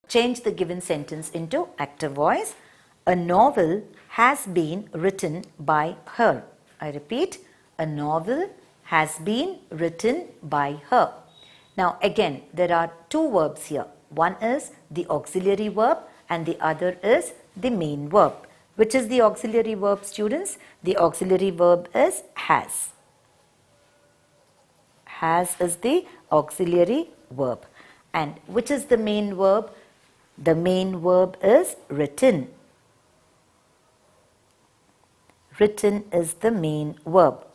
Change the given sentence into active voice. A novel has been written by her. I repeat, a novel has been written by her. Now again, there are two verbs here. One is the auxiliary verb and the other is the main verb. Which is the auxiliary verb, students? The auxiliary verb is has. Has is the auxiliary verb. And which is the main verb? The main verb is written. Written is the main verb.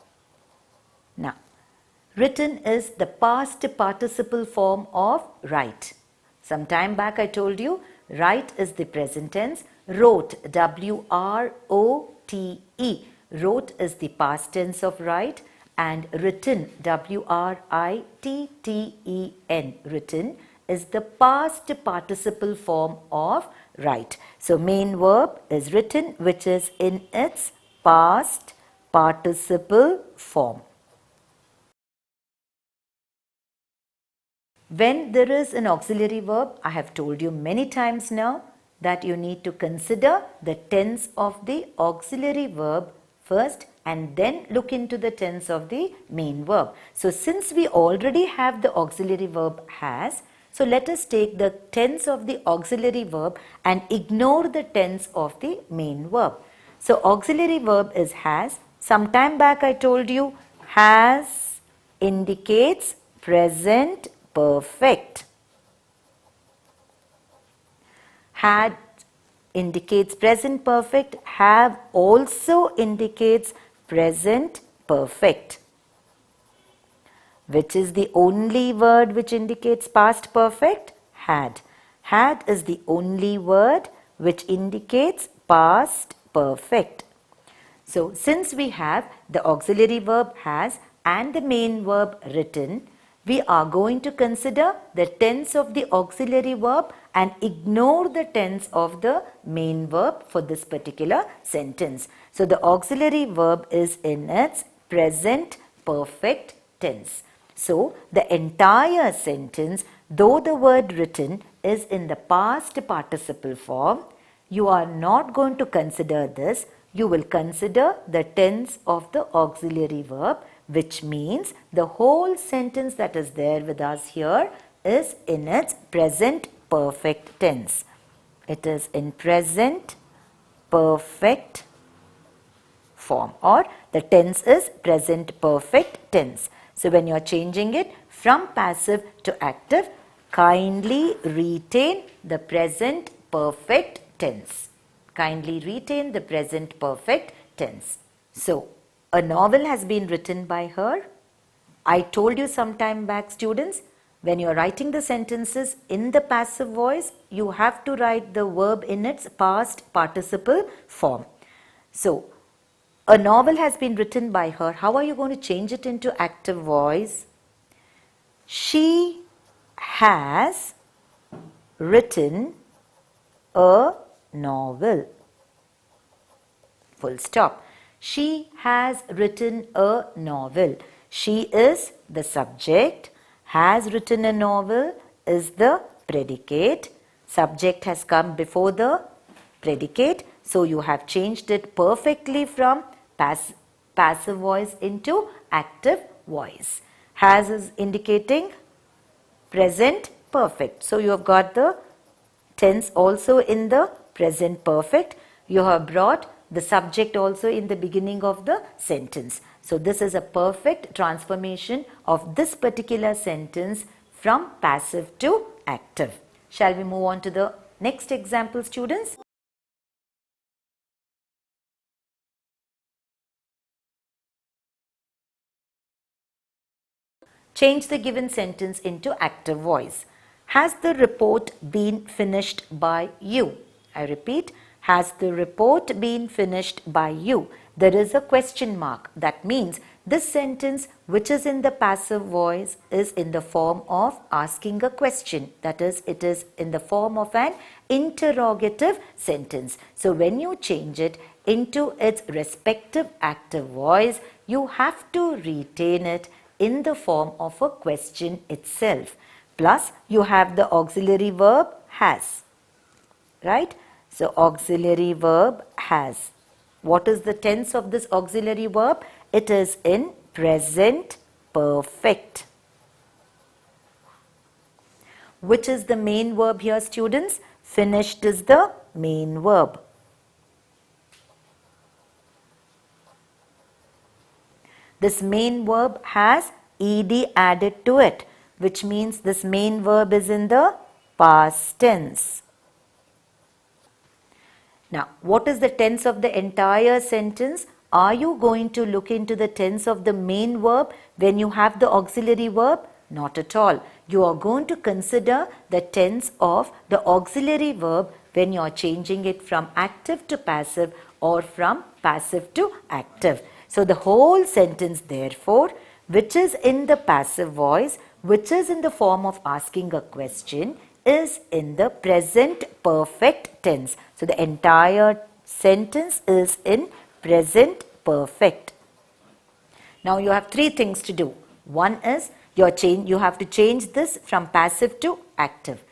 Now, written is the past participle form of write. Some time back I told you, write is the present tense. Wrote, W-R-O-T-E. Wrote is the past tense of write, and written, W-R-I-T-T-E-N. Written is the past participle form of write. So main verb is written, which is in its past participle form. When there is an auxiliary verb, I have told you many times now that you need to consider the tense of the auxiliary verb first and then look into the tense of the main verb. So since we already have the auxiliary verb has, so let us take the tense of the auxiliary verb and ignore the tense of the main verb. So auxiliary verb is has. Some time back I told you has indicates present perfect. Had indicates present perfect. Have also indicates present perfect. Which is the only word which indicates past perfect? Had. Had is the only word which indicates past perfect. So since we have the auxiliary verb has and the main verb written, we are going to consider the tense of the auxiliary verb and ignore the tense of the main verb for this particular sentence. So the auxiliary verb is in its present perfect tense. So the entire sentence, though the word written is in the past participle form, you are not going to consider this. You will consider the tense of the auxiliary verb, which means the whole sentence that is there with us here is in its present perfect tense. It is in present perfect form, or the tense is present perfect tense. So when you are changing it from passive to active, kindly retain the present perfect tense. Kindly retain the present perfect tense. So a novel has been written by her. I told you some time back, students, when you are writing the sentences in the passive voice, you have to write the verb in its past participle form. So, a novel has been written by her. How are you going to change it into active voice? She has written a novel. Full stop. She has written a novel. She is the subject. Has written a novel is the predicate. Subject has come before the predicate. So you have changed it perfectly from passive voice into active voice. Has is indicating present perfect. So you have got the tense also in the present perfect. You have brought the subject also in the beginning of the sentence. So this is a perfect transformation of this particular sentence from passive to active. Shall we move on to the next example, students? Change the given sentence into active voice. Has the report been finished by you? I repeat, has the report been finished by you? There is a question mark. That means this sentence, which is in the passive voice, is in the form of asking a question. That is, it is in the form of an interrogative sentence. So when you change it into its respective active voice, you have to retain it in the form of a question itself. Plus, you have the auxiliary verb has. Right? So auxiliary verb has. What is the tense of this auxiliary verb? It is in present perfect. Which is the main verb here, students? Finished is the main verb. This main verb has ed added to it, which means this main verb is in the past tense. Now, what is the tense of the entire sentence? Are you going to look into the tense of the main verb when you have the auxiliary verb? Not at all. You are going to consider the tense of the auxiliary verb when you are changing it from active to passive or from passive to active. So, the whole sentence therefore, which is in the passive voice, which is in the form of asking a question, is in the present perfect tense. So, the entire sentence is in present perfect. Now, you have three things to do. One is you have to change this from passive to active.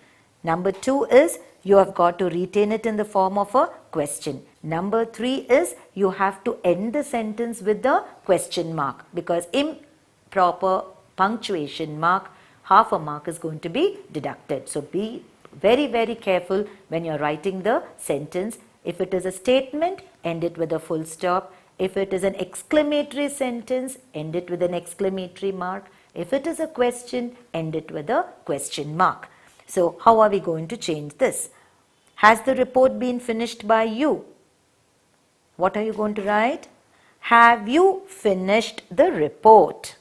Number two is you have got to retain it in the form of a question. Number three is you have to end the sentence with the question mark, because improper punctuation mark, half a mark is going to be deducted. So be very, very careful when you are writing the sentence. If it is a statement, end it with a full stop. If it is an exclamatory sentence, end it with an exclamatory mark. If it is a question, end it with a question mark. So how are we going to change this? Has the report been finished by you? What are you going to write? Have you finished the report?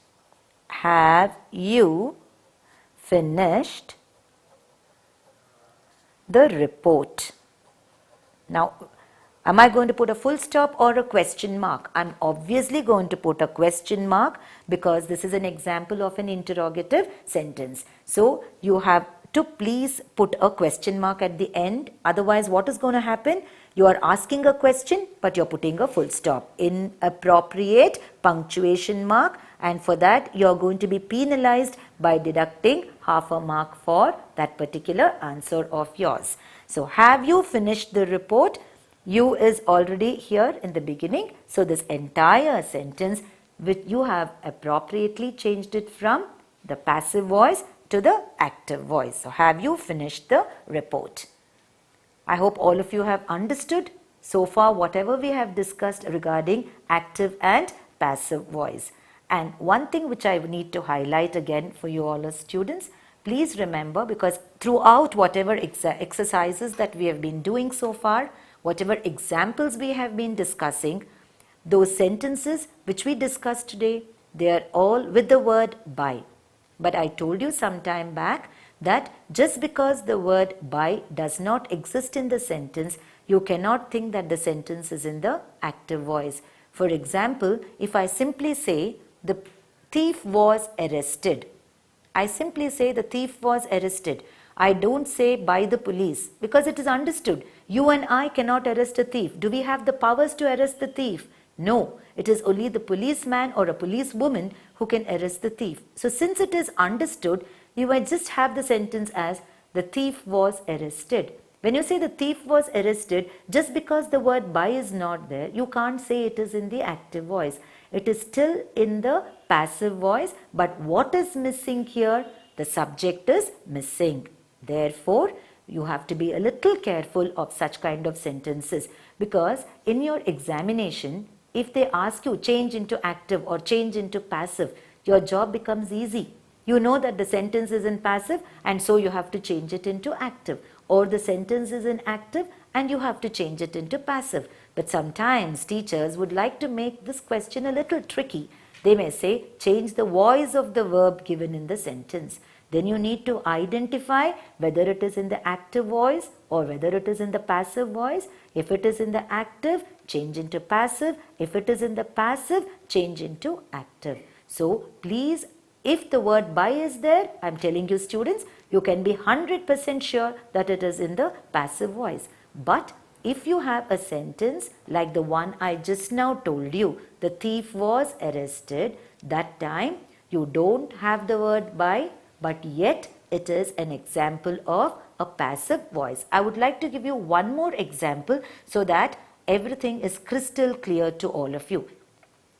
Have you finished the report? Now, am I going to put a full stop or a question mark? I'm obviously going to put a question mark because this is an example of an interrogative sentence. So, you have to please put a question mark at the end. Otherwise, what is going to happen? You are asking a question, but you're putting a full stop. Inappropriate punctuation mark, and for that, you're going to be penalized by deducting half a mark for that particular answer of yours. So, have you finished the report? You is already here in the beginning. So, this entire sentence, which you have appropriately changed it from the passive voice to the active voice. So, have you finished the report? I hope all of you have understood so far whatever we have discussed regarding active and passive voice. And one thing which I need to highlight again for you all as students, please remember, because throughout whatever exercises that we have been doing so far, whatever examples we have been discussing, those sentences which we discussed today, they are all with the word by. But I told you some time back that just because the word by does not exist in the sentence, you cannot think that the sentence is in the active voice. For example, if I simply say the thief was arrested, I simply say the thief was arrested. I don't say by the police, because it is understood. You and I cannot arrest a thief. Do we have the powers to arrest the thief? No, it is only the policeman or a policewoman who can arrest the thief. So since it is understood, you might just have the sentence as the thief was arrested. When you say the thief was arrested, just because the word by is not there, you can't say it is in the active voice. It is still in the passive voice, but what is missing here? The subject is missing. Therefore, you have to be a little careful of such kind of sentences, because in your examination, if they ask you change into active or change into passive, your job becomes easy. You know that the sentence is in passive and so you have to change it into active, or the sentence is in active and you have to change it into passive. But sometimes teachers would like to make this question a little tricky. They may say change the voice of the verb given in the sentence. Then you need to identify whether it is in the active voice or whether it is in the passive voice. If it is in the active, change into passive. If it is in the passive, change into active. So please, if the word by is there, I am telling you students, you can be 100% sure that it is in the passive voice. But if you have a sentence like the one I just now told you, the thief was arrested, that time you don't have the word by, but yet it is an example of a passive voice. I would like to give you one more example so that everything is crystal clear to all of you.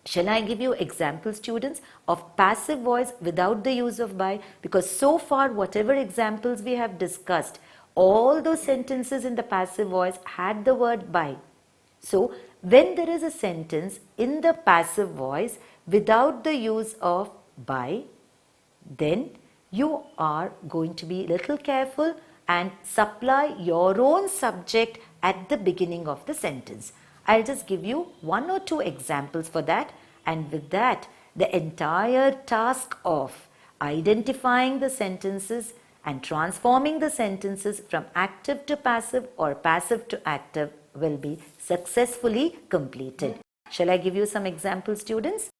Shall I give you examples, students, of passive voice without the use of by? Because so far, whatever examples we have discussed, all those sentences in the passive voice had the word by. So, when there is a sentence in the passive voice without the use of by, then you are going to be a little careful and supply your own subject at the beginning of the sentence. I'll just give you one or two examples for that, and with that, the entire task of identifying the sentences and transforming the sentences from active to passive or passive to active will be successfully completed. Shall I give you some examples, students?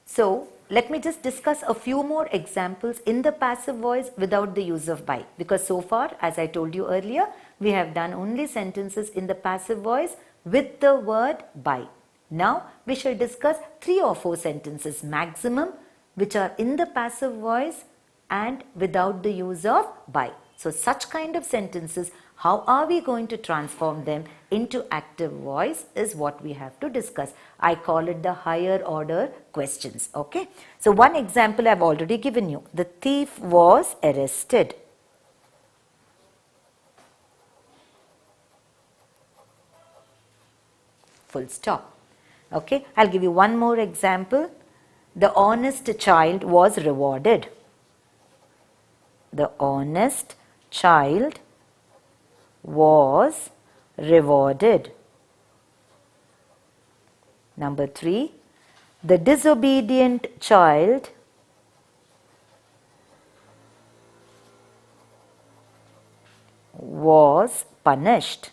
So, let me just discuss a few more examples in the passive voice without the use of by, because so far, as I told you earlier, we have done only sentences in the passive voice with the word by. Now, we shall discuss 3 or 4 sentences maximum which are in the passive voice and without the use of by. So, such kind of sentences, how are we going to transform them into active voice is what we have to discuss. I call it the higher order questions. Okay. So, one example I have already given you. The thief was arrested. Full stop. Okay. I'll give you one more example. The honest child was rewarded. The honest child was rewarded. Number 3, the disobedient child was punished.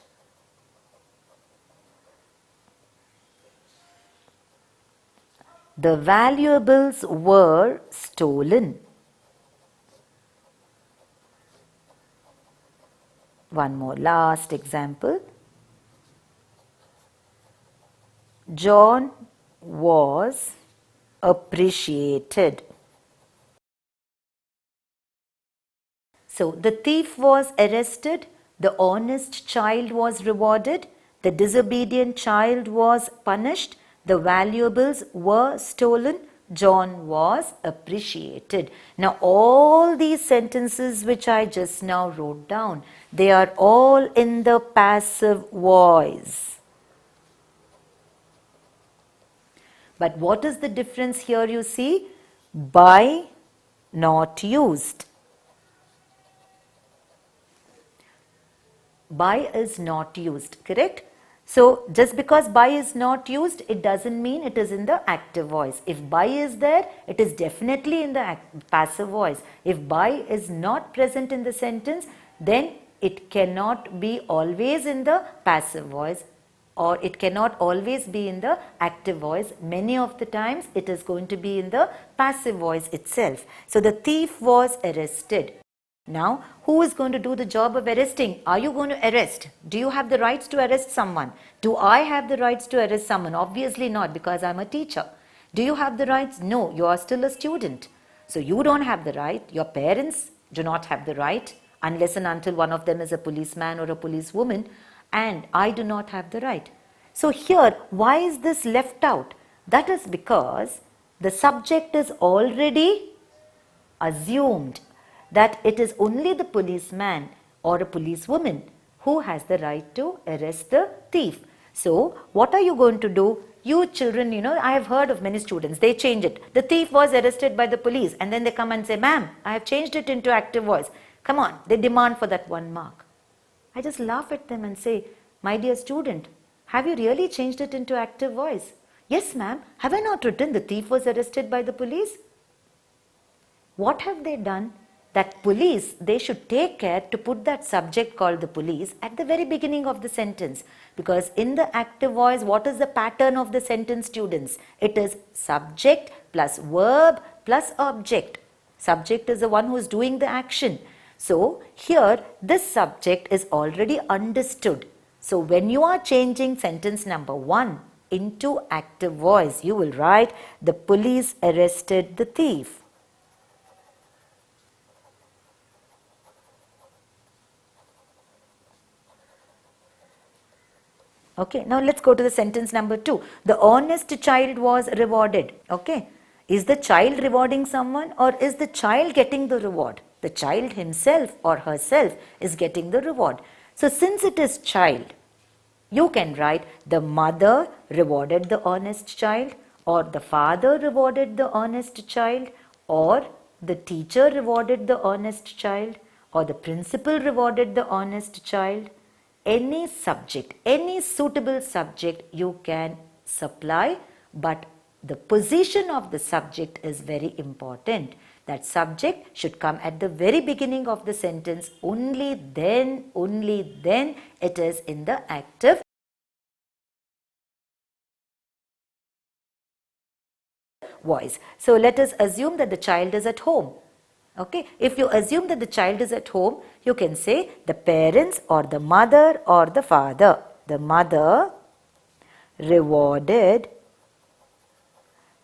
The valuables were stolen. One more last example. John was appreciated. So, the thief was arrested, the honest child was rewarded, the disobedient child was punished, the valuables were stolen, John was appreciated. Now, all these sentences which I just now wrote down, they are all in the passive voice. But what is the difference here you see? By, not used. By is not used, correct? So, just because by is not used, it doesn't mean it is in the active voice. If by is there, it is definitely in the passive voice. If by is not present in the sentence, then it cannot be always in the passive voice, or it cannot always be in the active voice. Many of the times it is going to be in the passive voice itself. So, the thief was arrested. Now, who is going to do the job of arresting? Are you going to arrest? Do you have the rights to arrest someone? Do I have the rights to arrest someone? Obviously not, because I'm a teacher. Do you have the rights? No, you are still a student. So, you don't have the right. Your parents do not have the right unless and until one of them is a policeman or a policewoman, and I do not have the right. So, here, why is this left out? That is because the subject is already assumed that it is only the policeman or a policewoman who has the right to arrest the thief. So, what are you going to do? You children, I have heard of many students, they change it. The thief was arrested by the police, and then they come and say, ma'am, I have changed it into active voice. Come on, they demand for that 1 mark. I just laugh at them and say, my dear student, have you really changed it into active voice? Yes, ma'am. Have I not written the thief was arrested by the police? What have they done? That police, they should take care to put that subject called the police at the very beginning of the sentence. Because in the active voice, what is the pattern of the sentence, students? It is subject plus verb plus object. Subject is the one who is doing the action. So, here this subject is already understood. So, when you are changing sentence number 1 into active voice. You will write, the police arrested the thief. Okay, now let's go to the sentence number 2. The honest child was rewarded. Okay, is the child rewarding someone, or is the child getting the reward? The child himself or herself is getting the reward. So since it is child, you can write, the mother rewarded the honest child, or the father rewarded the honest child, or the teacher rewarded the honest child, or the principal rewarded the honest child. Any subject, any suitable subject you can supply, but the position of the subject is very important. That subject should come at the very beginning of the sentence. Only then it is in the active voice. So let us assume that the child is at home. Okay, if you assume that the child is at home, you can say the parents or the mother or the father. The mother rewarded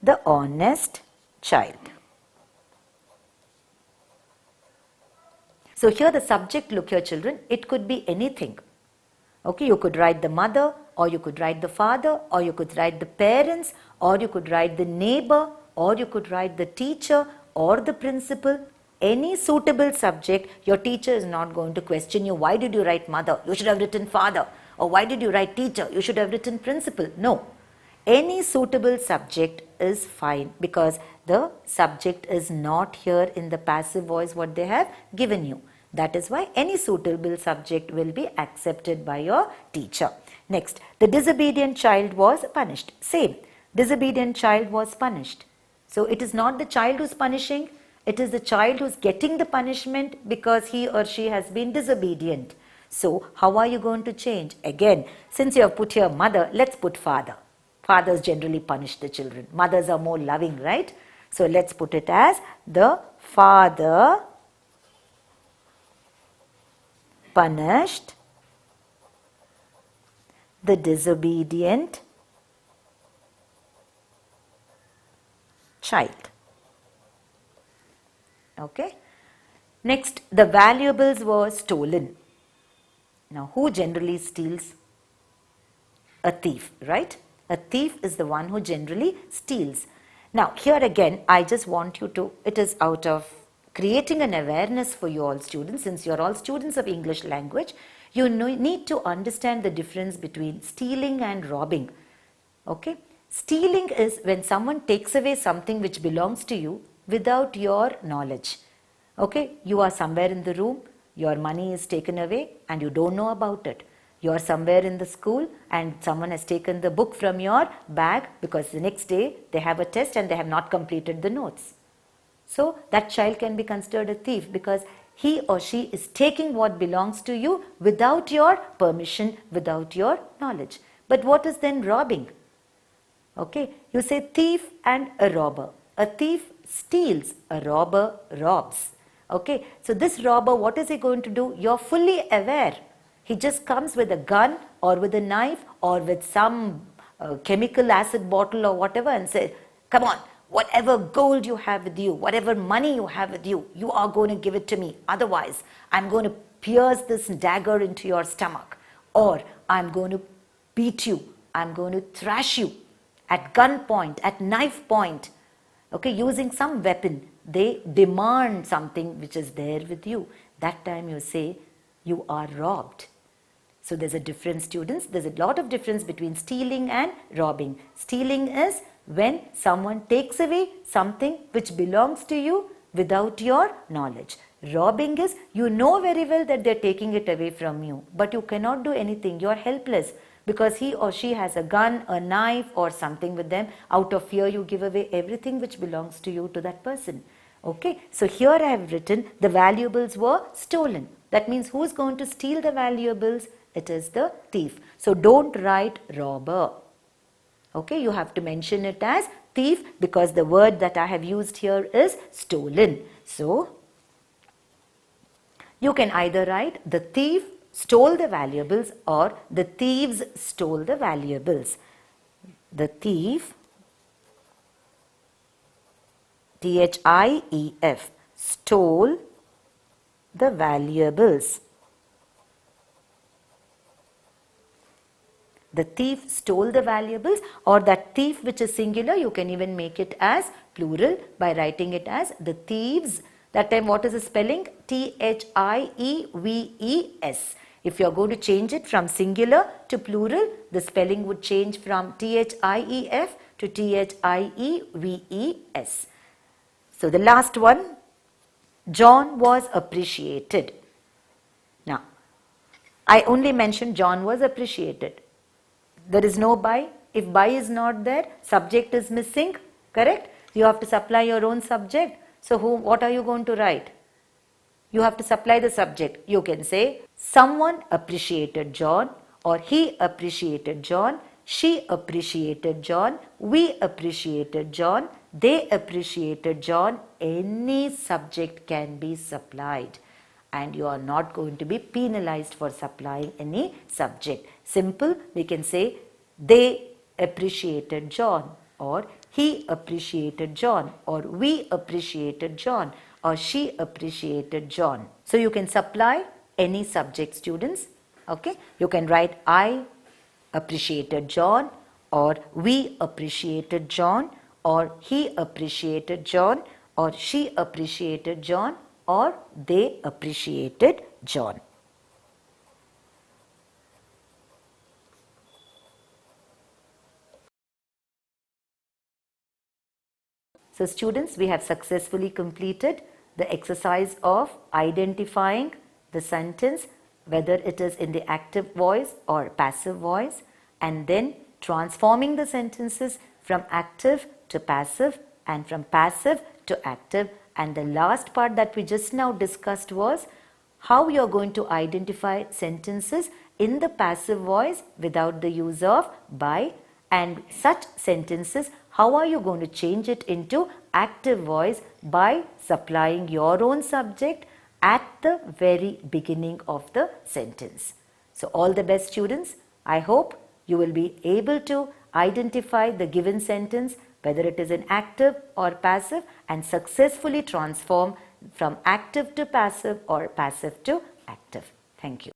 the honest child. So here the subject, look here children, it could be anything. Okay, you could write the mother, or you could write the father, or you could write the parents, or you could write the neighbor, or you could write the teacher or the principal. Any suitable subject, your teacher is not going to question you, why did you write mother? You should have written father. Or why did you write teacher? You should have written principal. No. Any suitable subject is fine, because the subject is not here in the passive voice what they have given you. That is why any suitable subject will be accepted by your teacher. Next, the disobedient child was punished. Same, disobedient child was punished. So it is not the child who is punishing, it is the child who is getting the punishment because he or she has been disobedient. So how are you going to change? Again, since you have put here mother, let's put father. Fathers generally punish the children. Mothers are more loving, right? So let's put it as the father punished the disobedient child. Okay. Next, the valuables were stolen. Now, who generally steals? A thief, right? A thief is the one who generally steals. Now, here again, I just want you to, it is out of creating an awareness for you all students, since you are all students of English language, you need to understand the difference between stealing and robbing. Okay? Stealing is when someone takes away something which belongs to you without your knowledge. Okay, you are somewhere in the room, your money is taken away and you don't know about it. You are somewhere in the school and someone has taken the book from your bag because the next day they have a test and they have not completed the notes. So that child can be considered a thief because he or she is taking what belongs to you without your permission, without your knowledge. But what is then robbing? Okay, you say thief and a robber. A thief steals, a robber robs. Okay, so this robber, what is he going to do? You're fully aware. He just comes with a gun or with a knife or with some chemical acid bottle or whatever and say, come on, whatever gold you have with you, whatever money you have with you, you are going to give it to me. Otherwise, I'm going to pierce this dagger into your stomach, or I'm going to beat you, I'm going to thrash you at gunpoint, at knife point. Okay, using some weapon, they demand something which is there with you. That time you say, you are robbed. So there's a difference, students. There's a lot of difference between stealing and robbing. Stealing is when someone takes away something which belongs to you without your knowledge. Robbing is, you know very well that they're taking it away from you, but you cannot do anything. You're helpless because he or she has a gun, a knife or something with them. Out of fear, you give away everything which belongs to you to that person. Okay, so here I have written the valuables were stolen. That means who's going to steal the valuables? It is the thief. So don't write robber. Okay, you have to mention it as thief because the word that I have used here is stolen. So you can either write the thief stole the valuables or the thieves stole the valuables. The thief, thief, stole the valuables. The thief stole the valuables, or that thief which is singular, you can even make it as plural by writing it as the thieves. That time what is the spelling? Thieves. If you are going to change it from singular to plural, the spelling would change from thief to thieves. So the last one, John was appreciated. Now, I only mentioned John was appreciated. There is no by. If by is not there, subject is missing, correct? You have to supply your own subject. So what are you going to write? You have to supply the subject. You can say, someone appreciated John, or he appreciated John, she appreciated John, we appreciated John, they appreciated John. Any subject can be supplied, and you are not going to be penalized for supplying any subject. Simple, we can say they appreciated John, or he appreciated John, or we appreciated John, or she appreciated John. So you can supply any subject, students. Okay, you can write I appreciated John, or we appreciated John, or he appreciated John, or she appreciated John, or they appreciated John. So students, we have successfully completed the exercise of identifying the sentence, whether it is in the active voice or passive voice, and then transforming the sentences from active to passive and from passive to active. And the last part that we just now discussed was how you are going to identify sentences in the passive voice without the use of by, and such sentences, how are you going to change it into active voice by supplying your own subject at the very beginning of the sentence. So all the best, students. I hope you will be able to identify the given sentence, whether it is in active or passive, and successfully transform from active to passive or passive to active. Thank you.